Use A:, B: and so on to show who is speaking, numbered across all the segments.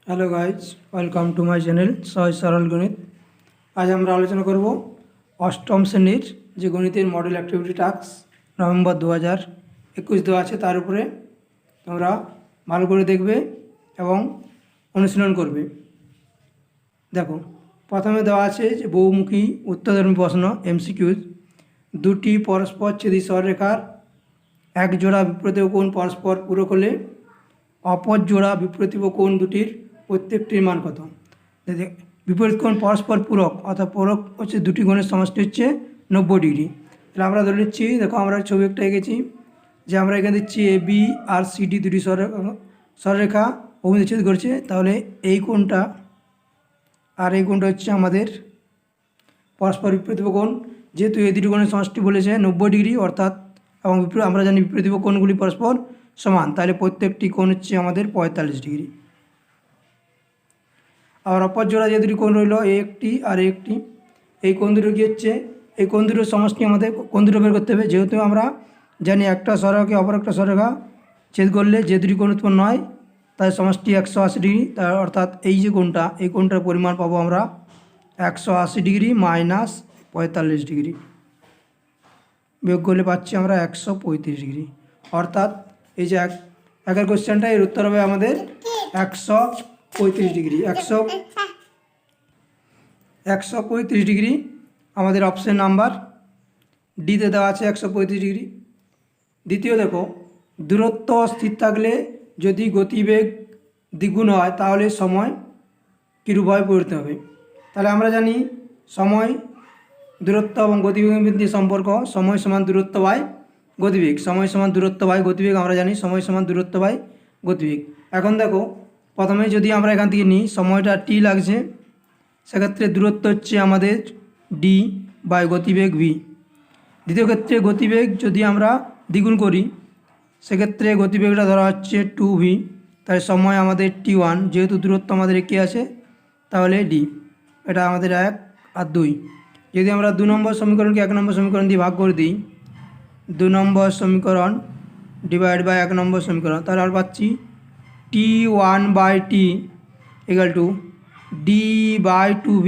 A: Hello guys, welcome to my channel সহজ সরল গণিত। আজ আমরা আলোচনা করব অষ্টম শ্রেণীর যে গণিতের মডেল অ্যাক্টিভিটি টাস্ক নভেম্বর 2021 দেওয়া আছে, তার উপরে তোমরা ভালো করে দেখবে এবং অনুশীলন করবে। দেখো, প্রথমে দেওয়া আছে যে বহুমুখী উত্তরধর্মী প্রশ্ন এমসিকিউজ। দুটি পরস্পরচ্ছেদী সরলরেখার এক জোড়া বিপরীত কোণ পরস্পর পূরক হলে অপর জোড়া বিপরীত কোণ দুটির প্রত্যেকটির মান কত? বিপরীত কোণ পরস্পর পূরক, অর্থাৎ পূরক হচ্ছে দুটি কোণের সমষ্টি হচ্ছে 90 ডিগ্রি। তাহলে আমরা ধরে নিচ্ছি, দেখো আমরা ছবি একটা এঁকেছি যে আমরা এখানে দিচ্ছি এ বি আর সিডি দুটি সরলরেখা অভিচ্ছেদ করছে। তাহলে এই কোণটা আর এই কোণটা হচ্ছে আমাদের পরস্পর বিপরীত কোণ। যেহেতু এই দুটি কোণের সমষ্টি বলেছে 90 ডিগ্রি, অর্থাৎ এবং আমরা জানি বিপরীত কোণগুলি পরস্পর সমান, তাহলে প্রত্যেকটি কোণ হচ্ছে আমাদের 45 ডিগ্রি। আর অপর জোড়া যে দুটি কোণ রইল এ একটি আর এ একটি, এই কোণ দুটো কী হচ্ছে, এই কোণ দুটোর সমষ্টি আমাদের কোণ দুটো বের করতে হবে। যেহেতু আমরা জানি একটা সরলরেখা অপর একটা সরলরেখা ছেদ করলে যে দুটি কোণ উৎপন্ন হয় তার সমষ্টি 180 ডিগ্রি। তার অর্থাৎ এই যে কোণটা, এই কোণটার পরিমাণ পাবো আমরা 180 ডিগ্রি মাইনাস 45 ডিগ্রি, বিয়োগ করলে পাচ্ছি আমরা 135 ডিগ্রি। অর্থাৎ এই যে একের কোশ্চেনটা, এর উত্তর হবে আমাদের 135 ডিগ্রি। 135 ডিগ্রি আমাদের অপশন নাম্বার ডিতে দেওয়া আছে 135 ডিগ্রি। দ্বিতীয় দেখো, দূরত্ব স্থির থাকলে যদি গতিবেগ দ্বিগুণ হয় তাহলে সময় কীরূপভাবে পরিবর্তিত হবে? তাহলে আমরা জানি সময়, দূরত্ব এবং গতিবেগের মধ্যে সম্পর্ক সময় সমান দূরত্ব বাই গতিবেগ। সময় সমান দূরত্ব বাই গতিবেগ, আমরা জানি সময় সমান দূরত্ব বাই গতিবেগ। এখন দেখো, প্রথমে যদি আমরা এখান থেকে নিই, সময়টা টি লাগছে, সেক্ষেত্রে দূরত্ব হচ্ছে আমাদের ডি বাই গতিবেগ ভি। দ্বিতীয় ক্ষেত্রে গতিবেগ যদি আমরা দ্বিগুণ করি, সেক্ষেত্রে গতিবেগটা ধরা হচ্ছে 2v, তাই সময় আমাদের t1, যেহেতু দূরত্ব আমাদের একে আছে তাহলে ডি, এটা আমাদের 1 আর 2। যদি আমরা 2 নম্বর সমীকরণকে 1 নম্বর সমীকরণ দিয়ে ভাগ করে দিই, 2 নম্বর সমীকরণ ডিভাইড বাই 1 নম্বর সমীকরণ, তাহলে আমরা পাচ্ছি t1/t ইকুয়াল টু d/2v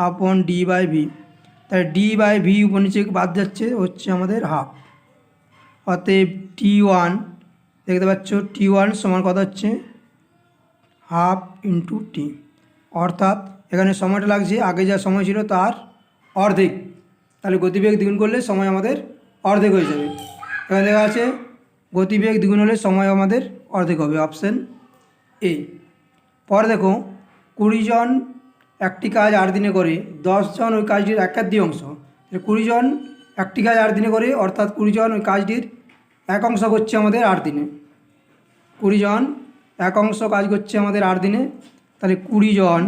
A: আপন d/v। তাহলে d/v উপর নিচে বাদ যাচ্ছে, হচ্ছে আমাদের হাফ। অতএব t1 দেখতে পাচ্ছ, t1 সমান কত হচ্ছে হাফ ইন্টু টি। অর্থাৎ এখানে সময়টা লাগছে আগে যা সময় ছিল তার অর্ধেক। তাহলে গতিবেগ দ্বিগুণ করলে সময় আমাদের অর্ধেক হয়ে যাবে। এখানে দেখা আছে গতিবেগ দ্বিগুণ হলে সময় আমাদের অর্ধেক হবে, অপশান এ। পরে দেখো, 20 জন একটি কাজ 8 দিনে করে, 10 জন ওই কাজটির এক অংশ। 20 জন একটি কাজ 8 দিনে করে, অর্থাৎ 20 জন ওই কাজটির এক অংশ করছে আমাদের 8 দিনে। 20 জন এক অংশ কাজ করছে আমাদের 8 দিনে, তাহলে 20 জন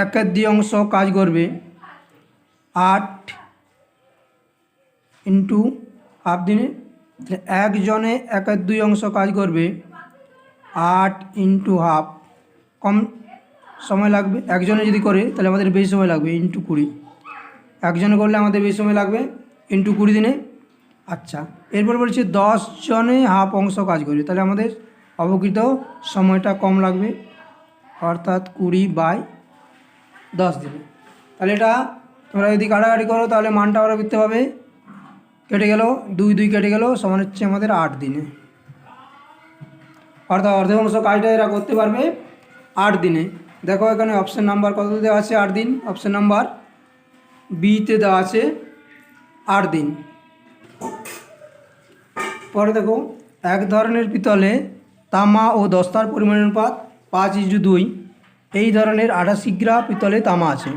A: একের 2 অংশ কাজ করবে 8 ইন্টু হাফ দিনে। একজনে একের 2 অংশ কাজ করবে 8 ইন্টু হাফ, কম সময় লাগবে। একজনে যদি করে তাহলে আমাদের বেশি সময় লাগবে, ইন্টু 20। একজনে করলে আমাদের বেশি সময় লাগবে, ইন্টু 20 দিনে। আচ্ছা, এরপর বলছে 10 জনে হাফ অংশ কাজ করবে, তাহলে আমাদের অবকৃত সময়টা কম লাগবে, অর্থাৎ 20/10 দিনে। তাহলে এটা তোমরা যদি কাটাকাটি করো তাহলে মানটা আমরা করতে পাবে, কেটে গেল 2 2 কেটে গেল, সমান হচ্ছে আমাদের 8 দিনে। অর্থাৎ অর্ধেক অংশ কাজটা এরা করতে পারবে 8 দিনে। দেখো এখানে অপশান নাম্বার কত দেওয়া আছে 8 দিন, অপশান নাম্বার বিতে দেওয়া আছে 8 দিন। পরে দেখো, এক ধরনের পিতলে তামা ও দস্তার পরিমাণের অনুপাত 5:2। এই ধরনের 88 গ্রাম পিতলে তামা আছে।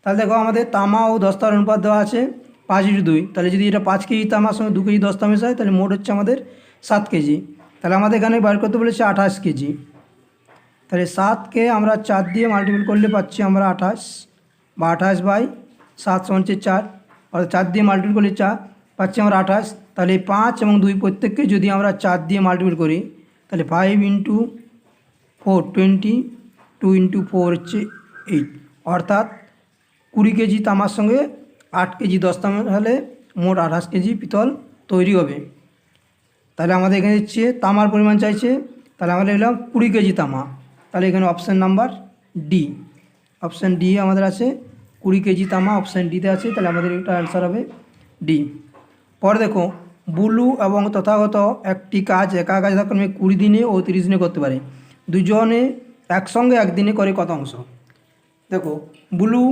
A: তাহলে দেখো আমাদের তামা ও দস্তার অনুপাত দেওয়া আছে 5:2। তাহলে যদি এটা 5 কেজি তামার সঙ্গে 2 কেজি দস্তা মেশায় তাহলে মোট হচ্ছে আমাদের 7 কেজি। তাহলে আমাদের এখানে বার করতে বলেছে 28 কেজি। তাহলে 7কে আমরা 4 দিয়ে মাল্টিপ্লাই করলে পাচ্ছি আমরা 28, বা 28/7 সমান 4। অর্থাৎ 4 দিয়ে মাল্টিপ্লাই করলে 4 পাচ্ছি আমরা 28। তাহলে 5 এবং 2 প্রত্যেককে যদি আমরা 4 দিয়ে মাল্টিপ্লাই করি তাহলে 5 ইন্টু 4 20, 2 ইন্টু 4 হচ্ছে 8। অর্থাৎ 20 কেজি তামার সঙ্গে 8 কেজি দস্তা হলে মোট 28 কেজি পিতল তৈরি হবে। তাহলে আমাদের এখানে দিচ্ছে তামার পরিমাণ চাইছে, তাহলে আমরা লিখলাম 20 কেজি তামা। তাহলে এখানে option number D, option D আমাদের আছে 20 কেজি তামা, অপশান ডিতে আছে। তাহলে আমাদের এটা অ্যান্সার হবে ডি। পরে দেখো, বুলু এবং তথাগত একটি কাজ একা কাজ যথাক্রমে 20 দিনে ও 30 দিনে করতে পারে, দুজনে একসঙ্গে একদিনে করে কত অংশ? দেখো, বুলু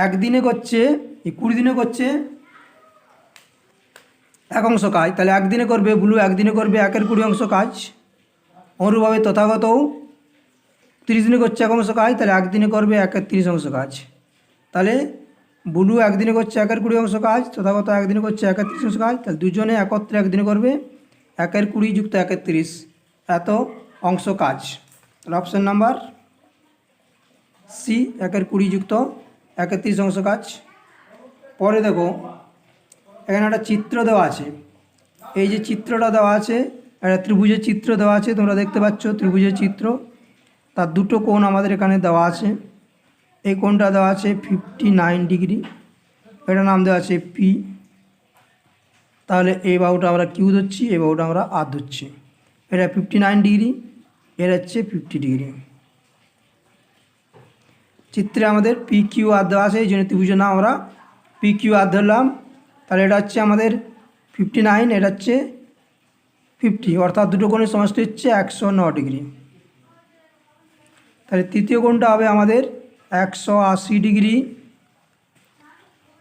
A: একদিনে করছে, এই 20 দিনে করছে 1 অংশ কাজ, তাহলে একদিনে করবে, বুলু একদিনে করবে 1 এর 20 অংশ কাজ। অনুরূপভাবে তথাগতও 30 দিনে করছে 1 অংশ কাজ, তাহলে একদিনে করবে 1 এর 30 অংশ কাজ। তাহলে বুলু একদিনে করছে 1 এর 20 অংশ কাজ, তথাগত একদিনে করছে 1 এর 30 অংশ কাজ, তাহলে দুজনে একত্রে একদিনে করবে 1 এর 20 যুক্ত 1 এর 30 এত অংশ কাজ। তাহলে অপশান নাম্বার সি 1 এর 20 যুক্ত 1 এর 30 অংশ কাজ। পরে দেখো, এখানে একটা চিত্র দেওয়া আছে, এই যে চিত্রটা দেওয়া আছে, একটা ত্রিভুজের চিত্র দেওয়া আছে, তোমরা দেখতে পাচ্ছ ত্রিভুজের চিত্র, তার দুটো কোণ আমাদের এখানে দেওয়া আছে। এই কোণটা দেওয়া আছে 59 ডিগ্রি, এটা নাম দেওয়া আছে পি। তাহলে এই বাহুটা আমরা কিউ ধরছি, এই বাহুটা আমরা আর ধরছি। এটা 59 ডিগ্রি, এটা হচ্ছে 50 ডিগ্রি। চিত্রে আমাদের পি কিউ আর দেওয়া আছে, এই জন্য ত্রিভুজের নাম আমরা পি কিউ আর ধরলাম। তাহলে এটা হচ্ছে আমাদের 59, এটা হচ্ছে 50, অর্থাৎ দুটো কোণের সমষ্টি হচ্ছে 109 ডিগ্রি। তাহলে তৃতীয় কোণটা হবে আমাদের 180 ডিগ্রি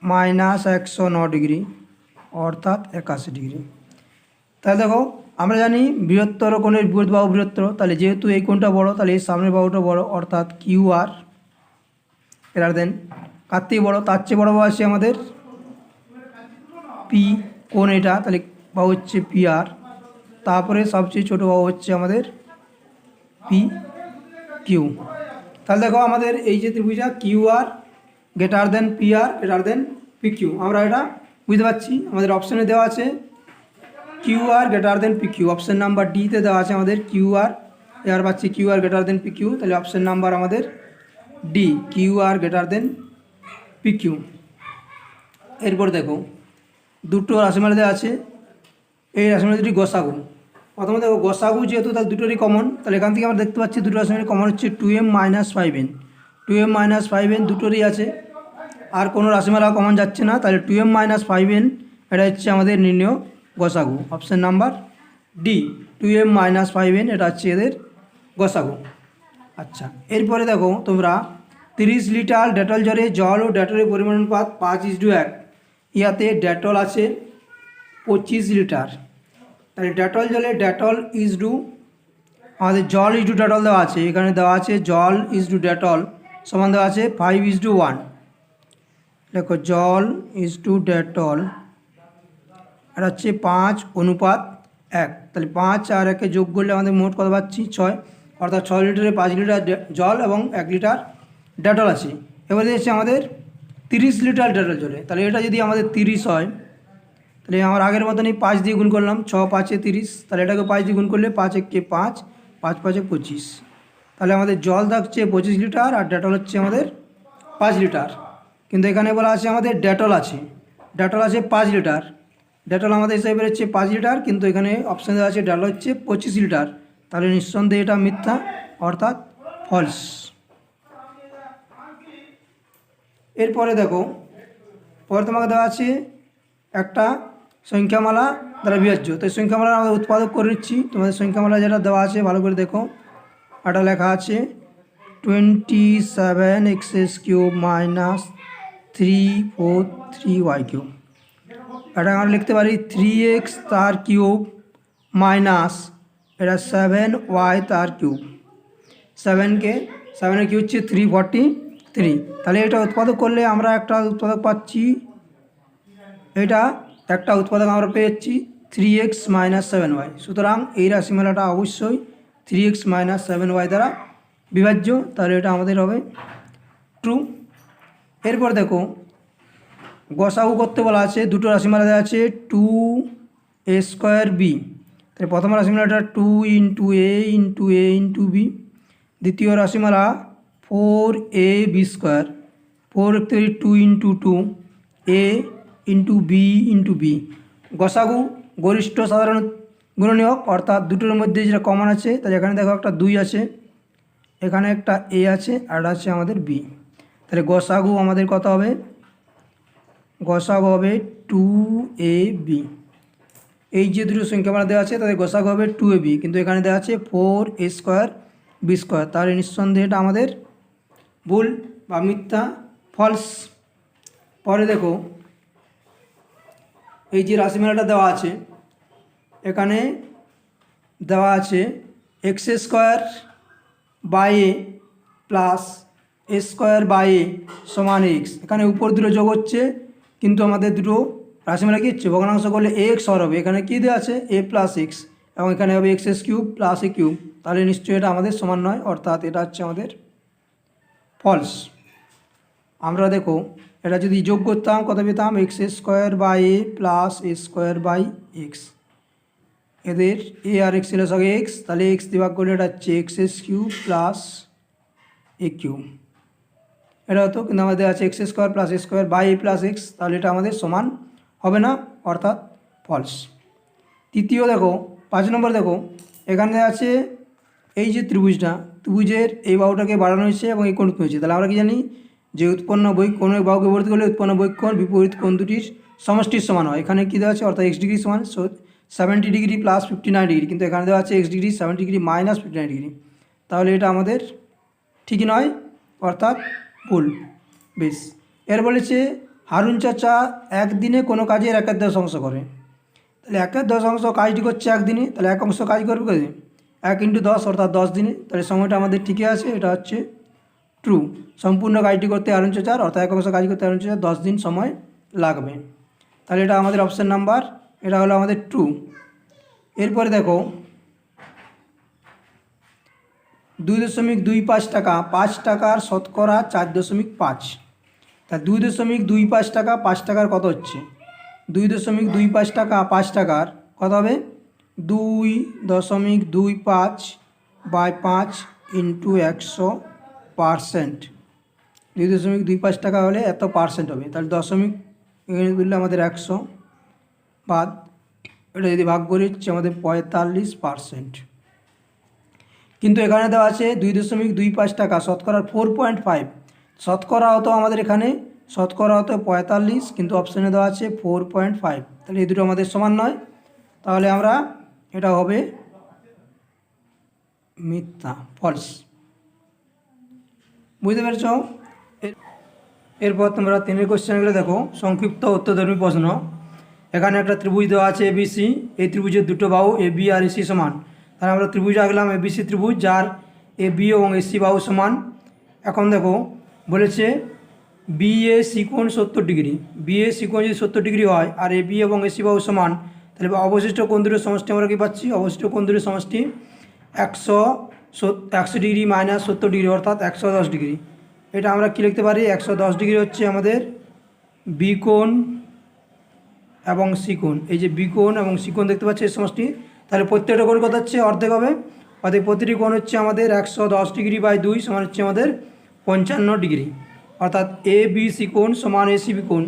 A: মাইনাস 109 ডিগ্রি, অর্থাৎ 81 ডিগ্রি। তাহলে দেখো, আমরা জানি বৃহত্তর কোণের বিপরীত বাহু বৃহত্তর, তাহলে যেহেতু এই কোণটা বড়, তাহলে এই সামনের বাহুটা বড়, অর্থাৎ কিউ আর গ্রেটার দেন, কার থেকে বড়? তার চেয়ে বড় বাহু আছে আমাদের পি কোণ, এটা তাহলে বাহু হচ্ছে পি আর, তারপরে সবচেয়ে ছোটো বাহু হচ্ছে আমাদের পি কিউ। তাহলে দেখো, আমাদের এই যে ত্রিভুজটা Q R greater than P R greater than P Q, আমরা এটা বুঝতে পারছি। আমাদের অপশানে দেওয়া আছে Q R greater than P Q, option number ডিতে দেওয়া আছে আমাদের কিউ আর, এবার পাচ্ছি Q R greater than P Q, তাহলে অপশান নাম্বার আমাদের D, Q R greater than P Q. এরপর দেখো, দুটো রাশিমালা দেওয়া আছে, এই রাশিমালা দুটি গসাগু। প্রথমে দেখো, গসাগু যেহেতু তাহলে দুটোরই কমন, তাহলে এখান থেকে আমরা দেখতে পাচ্ছি দুটো রাশিমালা কমন হচ্ছে 2m - 5n, 2m - 5n দুটোরই আছে, আর কোনো রাশিমালা কমন যাচ্ছে না। তাহলে 2m - 5n এটা হচ্ছে আমাদের নির্ণয় গসাগু, option number D, 2m - 5n এটা হচ্ছে এদের গসাগু। আচ্ছা, এরপরে দেখো তোমরা 30 লিটার ডেটল জলে জল ও ডেটলের পরিমাণ অনুপাত 5:1, ইয়াতে ডেটল আছে 25 লিটার। তাহলে ডেটল জলে ডেটল ইজডু, আমাদের জল ইজডু ডেটল দেওয়া আছে, এখানে দেওয়া আছে জল ইজডু ডেটল সমান দেওয়া আছে 5:1। দেখো, জল ইজডু ডেটল এটা হচ্ছে 5:1, তাহলে 5 আর 1 যোগ করলে আমাদের মোট কত পাচ্ছি? 6, অর্থাৎ 6 লিটারে 5 লিটার জল এবং 1 লিটার ডেটল আছে। এবারে হচ্ছে আমাদের 30 লিটার ডেটল জলে, তাহলে এটা যদি আমাদের 30 হয়, তাহলে আমার আগের মতনই 5 দিয়ে গুণ করলাম, 6 × 5 = 30, তাহলে এটাকে 5 দিয়ে গুণ করলে 5 × 1 = 5, 5 × 5 = 25। তাহলে আমাদের জল থাকছে 25 লিটার আর ডেটল হচ্ছে আমাদের 5 লিটার। কিন্তু এখানে বলা আছে আমাদের ডেটল আছে 5 লিটার, ডেটল আমাদের হিসাবে বেরোচ্ছে 5 লিটার, কিন্তু এখানে অপশান দেওয়া আছে ডেটল হচ্ছে 25 লিটার, তাহলে নিঃসন্দেহে এটা মিথ্যা, অর্থাৎ ফলস। এরপরে দেখো, পরে তোমাকে দেওয়া আছে একটা সংখ্যামালা দ্বারা বিভাজ্য, তো সংখ্যামালা আমরা উৎপাদক করে নিচ্ছি। তোমাদের সংখ্যামালা যেটা দেওয়া আছে ভালো করে দেখো, এটা লেখা আছে 27x³ - 343y³ এটা আমরা লিখতে পারি 3x তার কিউব মাইনাস এটা 7y তার কিউব, 7-এর কিউব হচ্ছে 343। তাহলে এটা উৎপাদক করলে আমরা একটা উৎপাদক পাচ্ছি, এটা একটা উৎপাদক আমরা পেয়ে যাচ্ছি 3x - 7y। সুতরাং এই রাশিমালাটা অবশ্যই 3x - 7y দ্বারা বিভাজ্য, তাহলে এটা আমাদের হবে ট্রু। এরপর দেখো, গসাগু করতে বলা আছে, দুটো রাশিমালা দেওয়া আছে 2a²b, তাহলে প্রথম রাশিমালাটা 2 × a × a × b, দ্বিতীয় রাশিমালা 4ab², 4 2 × 2 a × b × b। গসাগু গরিষ্ঠ সাধারণ গুণনীয়ক অর্থাৎ দুটোর মধ্যে যেটা কমন আছে, তাহলে এখানে দেখো একটা 2 আছে, এখানে একটা এ আছে, আর আছে আমাদের বি। তাহলে গসাগু আমাদের কত হবে? গসাগু হবে 2ab। এই যে দুটো সংখ্যা আমরা দেওয়া আছে তাদের গসাগু হবে 2ab, কিন্তু এখানে দেওয়া আছে 4a² b²। তাহলে নিঃসন্দেহে এটা আমাদের ভুল বা মিথ্যা, ফলস। পরে দেখো এই যে রাশিমালাটা দেওয়া আছে, এখানে দেওয়া আছে x² by A plus a² by A সমান x। এখানে উপর দুটো যোগ হচ্ছে, কিন্তু আমাদের দুটো রাশিমালা কী হচ্ছে? ভগ্নাংশ করলে ax হর হবে। এখানে কী দেওয়া আছে? a প্লাস এক্স, এবং এখানে হবে x³ প্লাস a কিউব। তাহলে নিশ্চয়ই এটা আমাদের সমান নয়, অর্থাৎ এটা হচ্ছে আমাদের ফলস। আমরা দেখো এটা যদি যোগ করতাম কত পেতাম? x² by A plus a² by x. এদের এ আর এক্স ছিল সঙ্গে এক্স, তাহলে এক্স দিয়ে ভাগ করলে এটা হচ্ছে x³ প্লাস a কিউব। এটা হতো, কিন্তু আমাদের আছে x² plus a² by A plus x, তাহলে এটা আমাদের সমান হবে না, অর্থাৎ ফলস। তৃতীয় দেখো 5 নম্বর দেখো, এখানে আছে এই যে ত্রিভুজটা, ত্রিভুজের এই বাহুটাকে বাড়ানো হয়েছে এবং এই কোণ উৎপন্ন হয়েছে। তাহলে আমরা কি জানি যে উৎপন্ন কোনো এক বাহুকে বিপরীত করলে উৎপন্ন বৈকোণ বিপরীত কোণ দুটির সমষ্টির সমান হয়। এখানে কী দেওয়া আছে? অর্থাৎ x ডিগ্রি সমান 70 ডিগ্রি প্লাস 59 ডিগ্রি, কিন্তু এখানে দেওয়া আছে x degree 70 degree minus 59 degree. তাহলে এটা আমাদের ঠিকই নয়, অর্থাৎ ভুল। বেশ, এর বলেছে হারুন চাচা একদিনে কোনো কাজের 1/10 করে। তাহলে 1/10 কাজটি করছে একদিনে, তাহলে 1 অংশ কাজ করবে কদিন? 1 × 10 অর্থাৎ 10 দিনে। তাহলে সময়টা আমাদের ঠিকই আছে, এটা হচ্ছে ট্রু। সম্পূর্ণ কাজটি করতে হারুন চাচার, অর্থাৎ 1 অংশ কাজ করতে হারুন চাচার 10 দিন সময় লাগবে। তাহলে এটা আমাদের অপশান নাম্বার, এটা হলো আমাদের ট্রু। এরপরে দেখো 2.25 টাকা 5 টাকার শতকরা 4.5। তা 2.25 টাকা 5 টাকার কত হচ্ছে? 2.25 টাকা 5 টাকার কত হবে? 2.25 বাই 5 ইন্টু 100%। 2.25 টাকা হলে এত পার্সেন্ট হবে, তাহলে দশমিক এখানে তুললে আমাদের 100 বাদ, এটা যদি ভাগ করি হচ্ছে আমাদের 45%। কিন্তু এখানে দেওয়া আছে 2.25 টাকা শতকরা 4.5। শতকরা হতো আমাদের এখানে, শতকরা হতো 45, কিন্তু অপশানে দেওয়া আছে 4.5। তাহলে এই দুটো আমাদের সমান নয়, তাহলে আমরা এটা হবে মিথ্যা, ফলস। বুঝতে পেরেছ? এরপর তোমরা 3 কোশ্চেনগুলো দেখো, সংক্ষিপ্ত উত্তরধর্মী প্রশ্ন। এখানে একটা ত্রিভুজ দেওয়া আছে ABC, এই ত্রিভুজের দুটো বাহু AB আর AC সমান। তাহলে আমরা ত্রিভুজ আঁকলাম ABC ত্রিভুজ, যার AB এবং AC বাহু সমান। এখন দেখো বলেছে BAC কোণ 70 ডিগ্রি, BAC কোণ যদি 70 ডিগ্রি হয় আর AB এবং AC বাহু সমান, তাহলে অবশিষ্ট কোণ দুটোর সমষ্টি আমরা কী পাচ্ছি? অবশিষ্ট কোণ দুটোর সমষ্টি 100 ডিগ্রি মাইনাস 70 ডিগ্রি, অর্থাৎ 110 ডিগ্রি। এটা আমরা কী লিখতে পারি? 110 ডিগ্রি হচ্ছে আমাদের বি কোণ এবং সি কোণ। এই যে বি কোণ এবং সি কোণ দেখতে পাচ্ছি এই সমষ্টি, তাহলে প্রত্যেকটা কোণ কত হচ্ছে? অর্ধেক হবে। অর্থাৎ প্রতিটি কোণ হচ্ছে আমাদের 110 ডিগ্রি বাই 2 সমান হচ্ছে আমাদের 55 ডিগ্রি। অর্থাৎ ABC কোণ সমান ACB কোণ,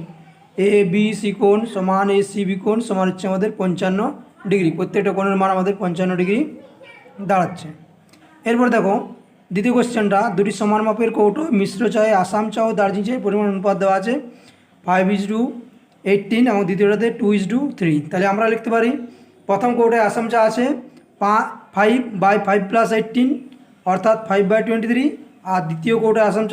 A: ABC কোণ সমান ACB কোণ সমান হচ্ছে আমাদের 55 ডিগ্রি। প্রত্যেকটা কোণের মান আমাদের 55 ডিগ্রি দাঁড়াচ্ছে। এরপর দেখো দ্বিতীয় কোশ্চেনটা, দুটি সমান মাপের কৌটো মিশ্র চায়ে আসাম চা ও দার্জিলিং চায়ের পরিমাণ অনুপাত দেওয়া আছে 5:18 এবং দ্বিতীয়টাতে 2:3। তাহলে আমরা লিখতে পারি প্রথম কৌটায় আসাম চা আছে 5/5 + 18 অর্থাৎ 5/23, আর দ্বিতীয় কৌটায় আসাম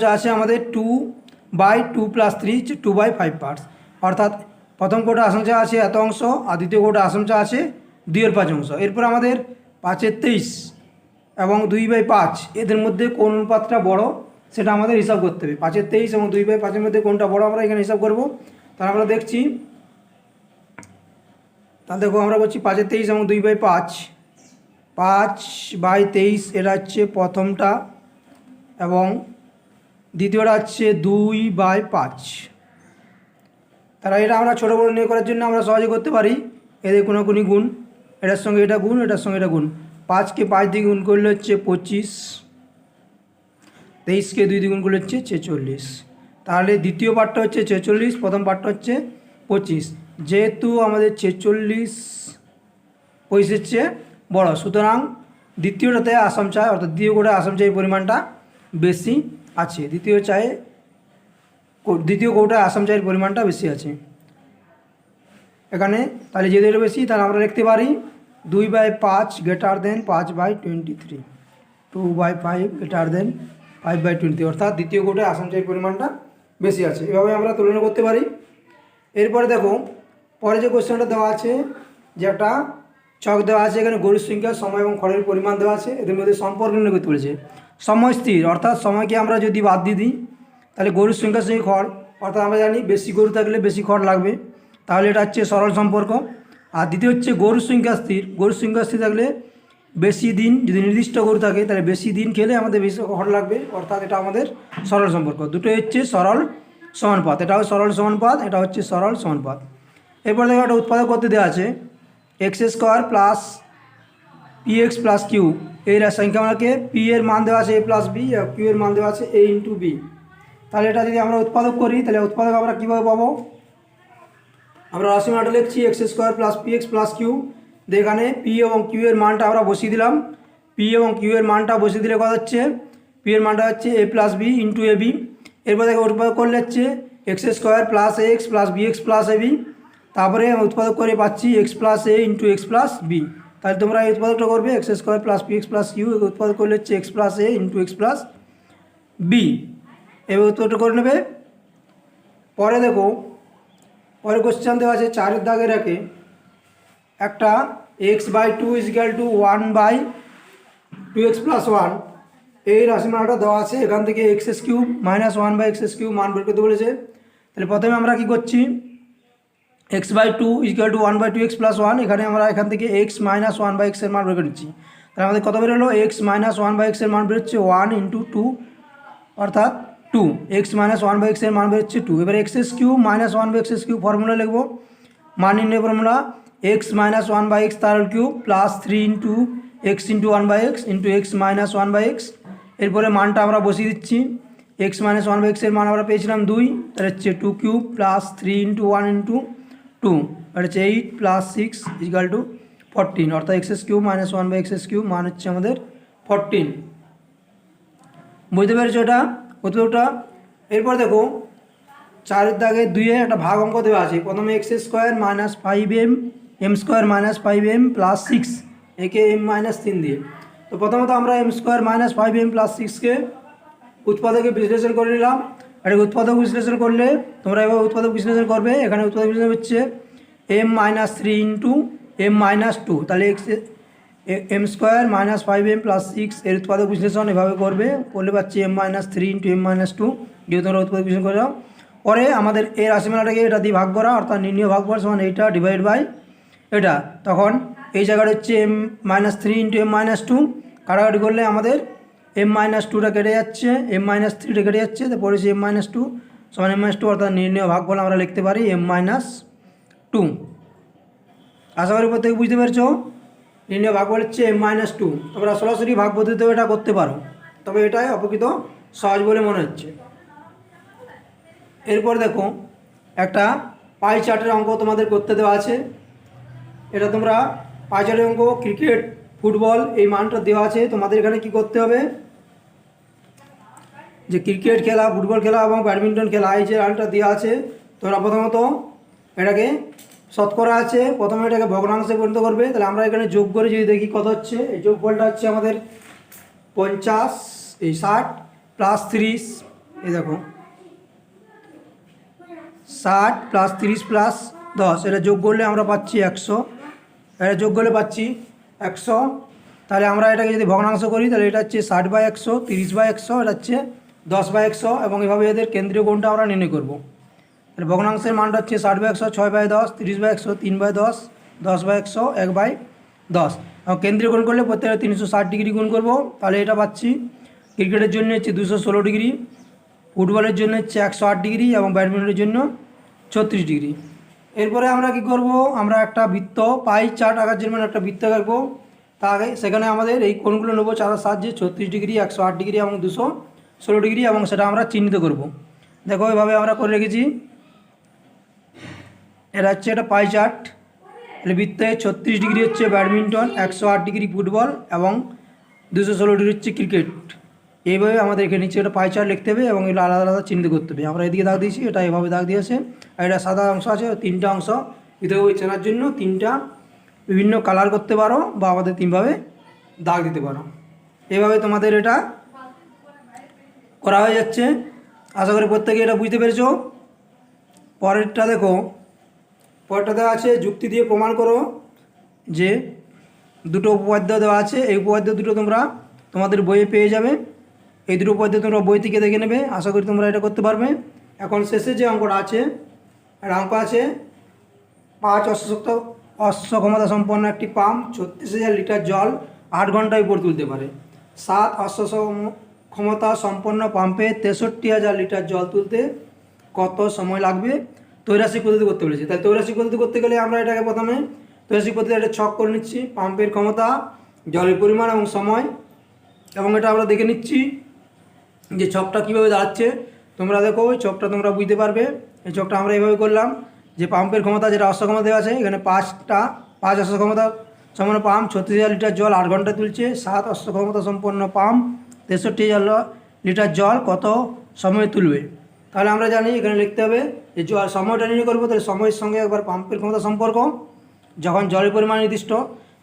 A: চা আছে আমাদের 2/2 + 3 2/5 পার্টস। অর্থাৎ প্রথম কৌটা আসাম চা আছে এত অংশ, আর দ্বিতীয় কৌটা আসাম চা আছে 2/5 অংশ। এরপর আমাদের 5/23 এবং 2/5 এদের মধ্যে কোন অনুপাতটা বড় সেটা আমাদের হিসাব করতে হবে। 5/23 এবং 2/5 মধ্যে কোনটা বড় আমরা এখানে হিসাব করব। তাহলে আমরা দেখছি, তাহলে দেখো আমরা বলছি 5/23 এবং 2/5, 5/23 এটা হচ্ছে প্রথমটা এবং দ্বিতীয়টা হচ্ছে 2/5। তাহলে এটা আমরা ছোটো বড় নিয়ে করার জন্য আমরা সহজে করতে পারি, এদের কোনো গুণ, এটার সঙ্গে এটা গুণ, এটার সঙ্গে এটা গুণ। 5কে 5 দিয়ে গুণ করলে হচ্ছে 25, 23কে 2 দিয়ে গুণ করলে হচ্ছে 46। তাহলে দ্বিতীয় পার্টটা হচ্ছে 46, প্রথম পার্টটা হচ্ছে 25। যেহেতু আমাদের 46 25 চেয়ে বড়, সুতরাং দ্বিতীয়টাতে আসাম চায়, অর্থাৎ দ্বিতীয় কোটায় আসাম চায়ের পরিমাণটা বেশি আছে। দ্বিতীয় কৌটায় আসাম চায়ের পরিমাণটা বেশি আছে এখানে। তাহলে যেহেতু এটা বেশি, তাহলে আমরা লিখতে পারি 2/5 গ্রেটার দেন 5/23, 2/5 গ্রেটার দেন 5/23, অর্থাৎ দ্বিতীয় কৌটায় আসাম চায়ের পরিমাণটা বেশি আছে। এভাবে আমরা তুলনা করতে পারি। এরপরে দেখো, পরে যে কোশ্চেনটা দেওয়া আছে, যে একটা ছক দেওয়া আছে, এখানে গরুর সংখ্যা, সময় এবং খড়ের পরিমাণ দেওয়া আছে, এদের মধ্যে সম্পর্ক নির্ণয় করতে বলেছে। সময় স্থির, অর্থাৎ সময়কে আমরা যদি বাদ দিয়ে দিই, তাহলে গরুর সংখ্যার সঙ্গে খড়, অর্থাৎ আমরা জানি বেশি গরু থাকলে বেশি খড় লাগবে, তাহলে এটা হচ্ছে সরল সম্পর্ক। আর দ্বিতীয় হচ্ছে গরুর সংখ্যা স্থির, গরুর সংখ্যা স্থির থাকলে বেশি দিন, যদি নির্দিষ্ট গরু থাকে তাহলে বেশি দিন খেলে আমাদের বেশি খড় লাগবে, অর্থাৎ এটা আমাদের সরল সম্পর্ক। দুটোই হচ্ছে সরল সমানুপাত, এটাও সরল সমানুপাত, এটা হচ্ছে সরল সমানুপাত। এরপর দেখো একটা উৎপাদক করতে দেওয়া আছে, x² plus px plus Q, এই সংখ্যা আমাকে পি এর মান দেওয়া আছে a প্লাস বি, আর কিউ এর মান দেওয়া আছে a ইন্টু বি। তাহলে এটা যদি আমরা উৎপাদক করি, তাহলে উৎপাদক আমরা কীভাবে পাবো? আমরা রাশিমালাটা লিখছি x² plus px plus Q, এখানে পি এবং কিউ এর মানটা আমরা বসিয়ে দিলাম। পি এবং কিউ এর মানটা বসিয়ে দিলে কত হচ্ছে? পি এর মানটা হচ্ছে a plus B into A B. এরপর দেখো উৎপাদক করলে হচ্ছে x² plus X plus bx plus A B, তারপরে উৎপাদক করে পাচ্ছি X plus A into X plus B. তাহলে তোমরা এই উৎপাদকটা করবে x² plus px plus Q, উৎপাদক করলে হচ্ছে x plus A into X plus B, এবার উৎপাদকটা করে নেবে। পরে দেখো, পরে কোশ্চেন দেওয়া আছে 4-এর দাগে রাখে একটা x/2 = 1/2x + 1, এই রাশিমালাটা দেওয়া আছে। এখান থেকে x³ - 1/x³ মান বের করতে বলেছে। তাহলে প্রথমে আমরা কি করছি, x/2 = 1/2x + 1, এখান থেকে x - 1/x এর মান বের করে নিচ্ছি। তাহলে আমাদের কত বের হলো? x - 1/x এর মান বের হচ্ছে 1 × 2, অর্থাৎ 2, x - 1/x এর মান বের হচ্ছে 2। এবার x³ - 1/x³ ফর্মুলা লিখব, মান নির্ণয় ফর্মুলা x - 1/x তার cube plus 3 × x × 1/x × x - 1/x। এরপরে মানটা আমরা বসিয়ে দিচ্ছি, x - 1/x এর মান আমরা পেয়েছিলাম 2, তাহলে হচ্ছে 2³ প্লাস 3 × 1 × 2, এটা হচ্ছে 8 প্লাস 6 = 14, অর্থাৎ x³ - 1/x³ মান হচ্ছে আমাদের 14। বুঝতে পেরেছো এটা উত্তরটা? এরপর দেখো 4-এর দাগে 2-এ একটা ভাগ অঙ্ক দেওয়া আছে। প্রথমে x² - 5m m² - 5m plus 6, একে m-3 দিয়ে। তো প্রথমত আমরা m² - 5m প্লাস 6কে উৎপাদকে বিশ্লেষণ করে নিলাম। আর উৎপাদক বিশ্লেষণ করলে তোমরা এবার উৎপাদক বিশ্লেষণ করবে। এখানে উৎপাদক বিশ্লেষণ হচ্ছে m-3 × m-2, তাহলে m² - 5m প্লাস 6 এর উৎপাদক বিশ্লেষণ এভাবে করলে পাচ্ছি m-3 × m-2, যেহেতু তোমরা উৎপাদক বিশ্লেষণ করে দাও। পরে আমাদের এই রাশিমালাটাকে এটা দিয়ে ভাগ করা, অর্থাৎ নির্ণয় ভাগফল সমান এইটা ডিভাইড বাই এটা। তখন এই জায়গাটা হচ্ছে m-3 × m-2, কাটাকাটি করলে আমাদের m-2টা কেটে যাচ্ছে, m-3টা কেটে যাচ্ছে, তারপরে হচ্ছে m-2 সমান m-2, অর্থাৎ নির্ণয় ভাগফল আমরা লিখতে পারি m-2। আশা করি প্রত্যেকে বুঝতে পেরেছো। নির্ণয় ভাগফল হচ্ছে m-2। তোমরা সরাসরি ভাগ পদ্ধতিতেও এটা করতে পারো, তবে এটাই অপেক্ষিত সহজ বলে মনে হচ্ছে। এরপর দেখো একটা পাই চার্টের অঙ্ক তোমাদের করতে দেওয়া আছে। এটা তোমরা পাই চার্টের অঙ্ক, ক্রিকেট, ফুটবল এই মানটা দেওয়া আছে। তোমাদের এখানে কি করতে হবে, যে ক্রিকেট খেলা, ফুটবল খেলা এবং ব্যাডমিন্টন খেলা, এই যে রানটা দেওয়া আছে, তোমরা প্রথমত এটাকে শতকরা আছে, প্রথমে এটাকে ভগ্নাংশে পরিণত করবে। তাহলে আমরা এখানে যোগ করে যদি দেখি কত হচ্ছে, এই যোগফলটা হচ্ছে আমাদের 60 প্লাস 30, এই দেখো 60 প্লাস 30 প্লাস 10, এটা যোগ করলে আমরা পাচ্ছি 100, এটা যোগ করলে পাচ্ছি 100। তাহলে আমরা এটাকে যদি ভগ্নাংশ করি, তাহলে এটা হচ্ছে 60/100, 30/100, এটা হচ্ছে 10/100, এবং এভাবে এদের কেন্দ্রীয় কোণটা আমরা নির্ণয় করব। তাহলে ভগ্নাংশের মানটা হচ্ছে 60/100 6/10, 30/100 3/10, 10/100 1/10, এবং কেন্দ্রীয় কোণ করলে প্রত্যেকটা 360 ডিগ্রি গুণ করব। তাহলে এটা পাচ্ছি ক্রিকেটের জন্য হচ্ছে 216 ডিগ্রি, ফুটবলের জন্য হচ্ছে 108 ডিগ্রি, এবং ব্যাডমিন্টনের জন্য 36 ডিগ্রি। এরপরে আমরা কি করব, আমরা একটা বৃত্ত পাই চার্ট আঁকার জন্য একটা বৃত্ত আঁকবো। তার সেখানে আমাদের এই কোণগুলো নেবো চারার সাহায্যে, 36 ডিগ্রি, 108 ডিগ্রি এবং 216 ডিগ্রি, এবং সেটা আমরা চিহ্নিত করব। দেখো এভাবে আমরা করে রেখেছি। এটা হচ্ছে একটা পাই চার্ট। তাহলে বৃত্তে 36 ডিগ্রি হচ্ছে ব্যাডমিন্টন, 108 ডিগ্রি ফুটবল এবং 216 ডিগ্রি হচ্ছে ক্রিকেট। এইভাবে আমাদের এখানে নিচে একটা পাই চার্ট লিখতে হবে এবং এগুলো আলাদা আলাদা চিহ্নিত করতে হবে। আমরা এদিকে দাগ দিয়েছি, এটা এভাবে দাগ দিয়েছে। আর এটা সাদা অংশ আছে, 3টা অংশ। পৃথকভাবে চেনার জন্য 3টা বিভিন্ন কালার করতে পারো বা আমাদের 3ভাবে দাগ দিতে পারো। এইভাবে তোমাদের এটা করা হয়ে যাচ্ছে। আশা করি প্রত্যেকে এটা বুঝতে পেরেছো। পরেরটা দেখো, পরেরটা দেওয়া আছে যুক্তি দিয়ে প্রমাণ করো যে দুটো উপপাদ্য দেওয়া আছে। এই উপপাদ্য দুটো তোমরা তোমাদের বইয়ে পেয়ে যাবে। এই দুটো উপপাদ্য তোমরা বই থেকে দেখে নেবে। আশা করি তোমরা এটা করতে পারবে। এখন শেষে যে অঙ্কটা আছে, একটা অঙ্ক আছে 5 অশ্ব ক্ষমতা সম্পন্ন একটি পাম্প 36,000 লিটার জল 8 ঘন্টায় উপর তুলতে পারে। 7 অশ্ব ক্ষমতা সম্পন্ন পাম্পে 63,000 লিটার জল তুলতে কত সময় লাগবে? তৈরাসিক পদ্ধতি করতে বলেছি। তাহলে তৈরাসিক পদ্ধতি করতে গেলে আমরা এটাকে প্রথমে তৈরাসিক পদ্ধতি একটা ছক করে নিচ্ছি, পাম্পের ক্ষমতা, জলের পরিমাণ এবং সময়। এবং এটা আমরা দেখে নিচ্ছি যে ছকটা কীভাবে দাঁড়াচ্ছে। তোমরা দেখো ওই ছকটা তোমরা বুঝতে পারবে। এই ছকটা আমরা এইভাবে করলাম যে পাম্পের ক্ষমতা যেটা অশ্ব ক্ষমতা দেওয়া আছে, এখানে 5 অশ্ব ক্ষমতা সম্পন্ন পাম্প 36,000 লিটার জল 8 ঘন্টা তুলছে। 7 অশ্ব ক্ষমতা সম্পন্ন পাম্প 63,000 লিটার জল কত সময় তুলবে? তাহলে আমরা জানি এখানে লিখতে হবে যে সময়টা নির্ণয় করবো। তাহলে সময়ের সঙ্গে একবার পাম্পের ক্ষমতা সম্পর্ক, যখন জলের পরিমাণ নির্দিষ্ট,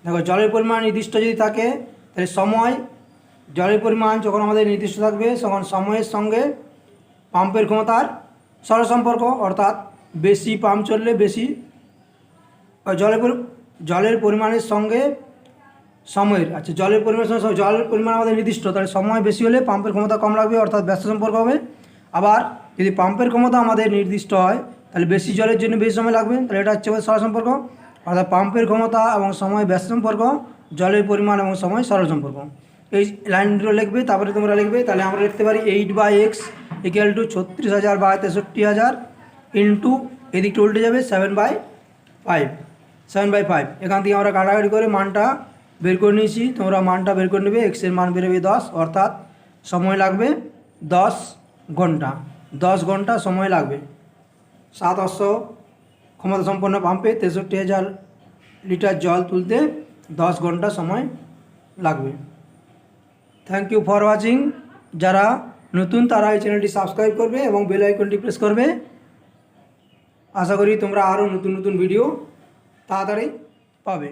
A: দেখো জলের পরিমাণ নির্দিষ্ট যদি থাকে তাহলে সময়, জলের পরিমাণ যখন আমাদের নির্দিষ্ট থাকবে তখন সময়ের সঙ্গে পাম্পের ক্ষমতার সরল সম্পর্ক, অর্থাৎ বেশি পাম্প চললে বেশি জলের পরিমাণের সঙ্গে সময়ের, আচ্ছা জলের পরিমাণ আমাদের নির্দিষ্ট, তাহলে সময় বেশি হলে পাম্পের ক্ষমতা কম লাগবে, অর্থাৎ ব্যস্ত সম্পর্ক হবে। আবার যদি পাম্পের ক্ষমতা আমাদের নির্দিষ্ট হয় তাহলে বেশি জলের জন্য বেশি সময় লাগবে, তাহলে এটা হচ্ছে সরল সম্পর্ক। অর্থাৎ পাম্পের ক্ষমতা এবং সময় ব্যস্ত সম্পর্ক, জলের পরিমাণ এবং সময় সরল সম্পর্ক। এই লাইনগুলো লিখবে, তারপরে তোমরা লিখবে। তাহলে আমরা লিখতে পারি 8/x = 36,000/63,000 ইন্টু এদিকটা উল্টে যাবে 7/5। এখান থেকে আমরা কাটাকাটি করে মানটা বের করে নিয়েছি। তোমরা মানটা বের করে নেবে। এক্সের মান বেরোবে 10, অর্থাৎ সময় লাগবে 10 ঘন্টা। 10 ঘন্টা সময় লাগবে 7 অশ্ব ক্ষমতা সম্পন্ন পাম্পে 63,000 লিটার জল তুলতে 10 ঘন্টা সময় লাগবে। Thank you for watching. যারা নতুন তারা এই চ্যানেলটি সাবস্ক্রাইব করবে এবং বেল আইকনটি প্রেস করবে। আশা করি তোমরা আরও নতুন নতুন ভিডিও তাড়াতাড়ি পাবে।